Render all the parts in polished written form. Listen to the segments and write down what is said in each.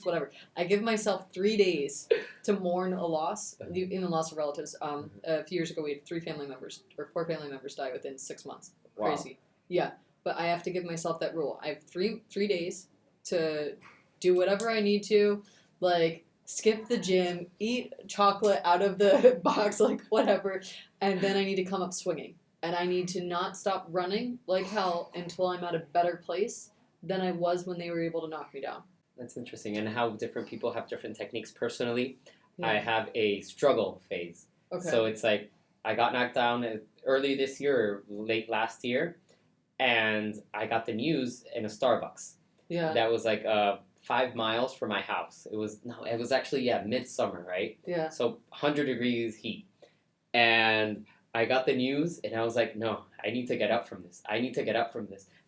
whatever. I give myself 3 days to mourn a loss, even loss of relatives. A few years ago, we had 4 family members die within 6 months. Crazy. Wow. Yeah, but I have to give myself that rule. I have three days to do whatever I need to, like skip the gym, eat chocolate out of the box, like whatever, and then I need to come up swinging. And I need to not stop running like hell until I'm at a better place than I was when they were able to knock me down. That's interesting. And how different people have different techniques. Personally, I have a struggle phase. Okay. So it's like I got knocked down early this year or late last year, and I got the news in a Starbucks. Yeah. That was like 5 miles from my house. It was actually midsummer, right? Yeah. So 100 degrees heat. And I got the news and I was like, no, I need to get up from this.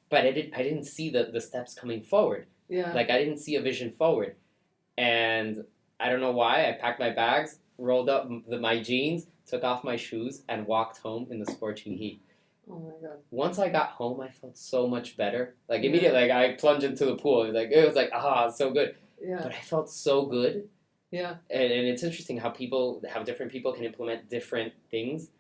But I didn't see the steps coming forward. Yeah. Like I didn't see a vision forward. And I don't know why. I packed my bags, rolled up my jeans, took off my shoes, and walked home in the scorching heat. Oh my God. Once I got home, I felt so much better. Like immediately, like I plunged into the pool. It was like so good. Yeah. But I felt so good. Yeah. And it's interesting how different people can implement different things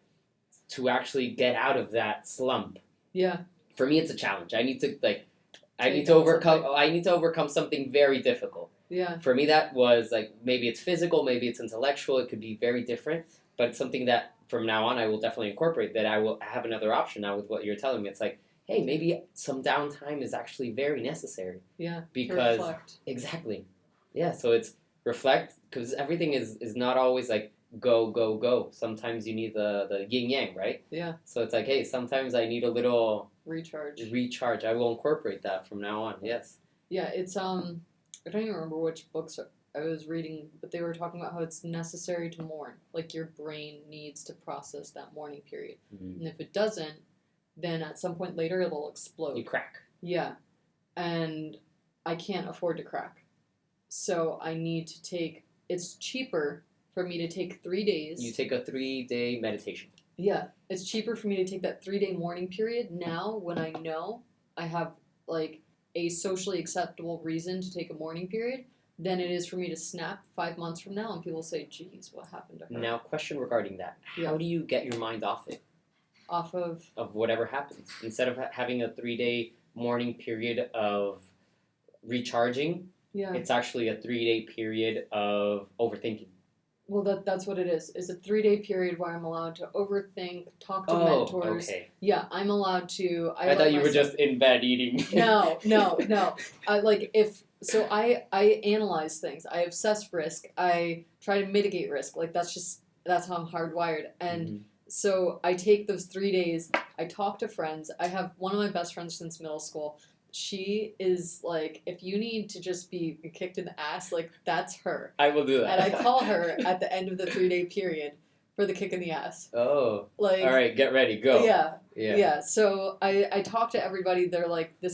to actually get out of that slump. Yeah. For me, it's a challenge. I need to overcome something very difficult. Yeah. For me, that was like maybe it's physical, maybe it's intellectual. It could be very different, but it's something that from now on I will definitely incorporate. That I will have another option now with what you're telling me. It's like, hey, maybe some downtime is actually very necessary. Yeah. Because reflect. Exactly. Yeah. So it's reflect because everything is not always like go, go, go. Sometimes you need the yin yang, right? Yeah. So it's like, hey, sometimes I need a little recharge. I will incorporate that from now on. Yes. Yeah, it's I don't even remember which books I was reading, but they were talking about how it's necessary to mourn. Like your brain needs to process that mourning period. Mm-hmm. And if it doesn't, then at some point later it'll explode. You crack. Yeah. And I can't afford to crack. So I need to it's cheaper for me to take 3 days. You take a 3-day meditation. Yeah. It's cheaper for me to take that 3-day mourning period now when I know I have like a socially acceptable reason to take a mourning period than it is for me to snap 5 months from now and people say, geez, what happened to her? Now, question regarding that. Yeah. How do you get your mind off it? Off of? Of whatever happens. Instead of having a 3-day mourning period of recharging, it's actually a 3-day period of overthinking. Well, that's what it is. It's a 3-day period where I'm allowed to overthink, talk to mentors. Okay. Yeah, I'm allowed to. I thought you were just in bed eating. No. I analyze things. I assess risk. I try to mitigate risk. Like that's how I'm hardwired. And so I take those 3 days. I talk to friends. I have one of my best friends since middle school. She is like, if you need to just be kicked in the ass, like, that's her. I will do that. And I call her at the end of the 3-day period for the kick in the ass. Oh. Like, all right, get ready, go. Yeah. Yeah. So I talk to everybody. They're like, it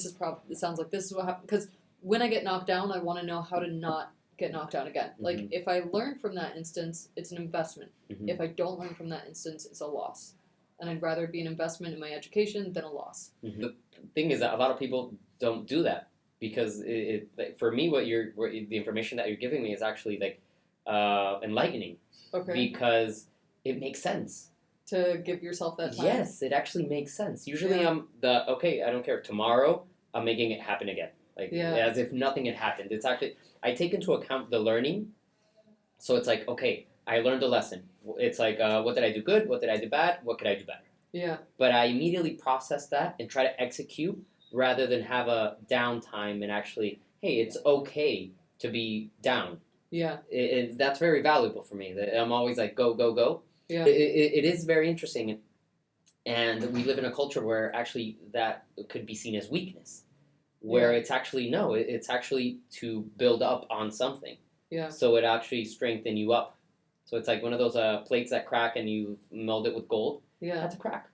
sounds like this is what happened. Because when I get knocked down, I want to know how to not get knocked down again. Mm-hmm. Like, if I learn from that instance, it's an investment. Mm-hmm. If I don't learn from that instance, it's a loss. And I'd rather be an investment in my education than a loss. Mm-hmm. The thing is that a lot of people don't do that because for me, the information that you're giving me is actually like enlightening. Okay. Because it makes sense. To give yourself that time. Yes, it actually makes sense. Usually I don't care. Tomorrow I'm making it happen again. Like as if nothing had happened. It's actually I take into account the learning. So it's like, okay, I learned a lesson. It's like, what did I do good? What did I do bad? What could I do better? Yeah. But I immediately process that and try to execute rather than have a downtime and actually, hey, it's okay to be down. Yeah. That's very valuable for me. I'm always like, go, go, go. Yeah. It is very interesting. And we live in a culture where actually that could be seen as weakness. Where it's actually, no, it's actually to build up on something. Yeah. So it actually strengthen you up. So it's like one of those plates that crack and you meld it with gold. Yeah. That's a crack.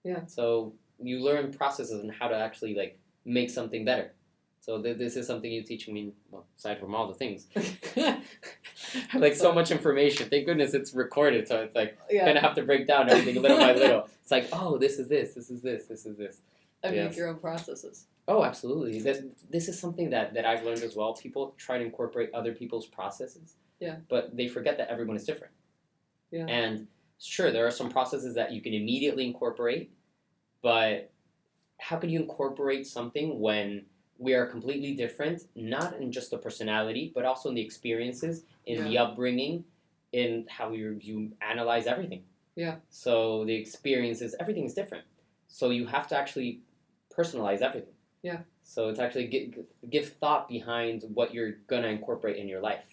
Yeah. So you learn processes and how to actually like make something better. So this is something you teach me, well, aside from all the things. Like so much information. Thank goodness it's recorded. So it's like going to have to break down everything little by little. It's like, oh, this is this, this is this, this is this. I make your own processes. Oh, absolutely. This is something that I've learned as well. People try to incorporate other people's processes. Yeah. But they forget that everyone is different. Yeah. And sure, there are some processes that you can immediately incorporate, but how can you incorporate something when we are completely different, not in just the personality, but also in the experiences, in the upbringing, in how you analyze everything. Yeah. So the experiences, everything is different. So you have to actually personalize everything. Yeah. So it's actually give thought behind what you're going to incorporate in your life.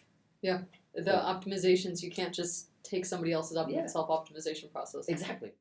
Yeah. The optimizations, you can't just take somebody else's Yeah. self-optimization process. Exactly.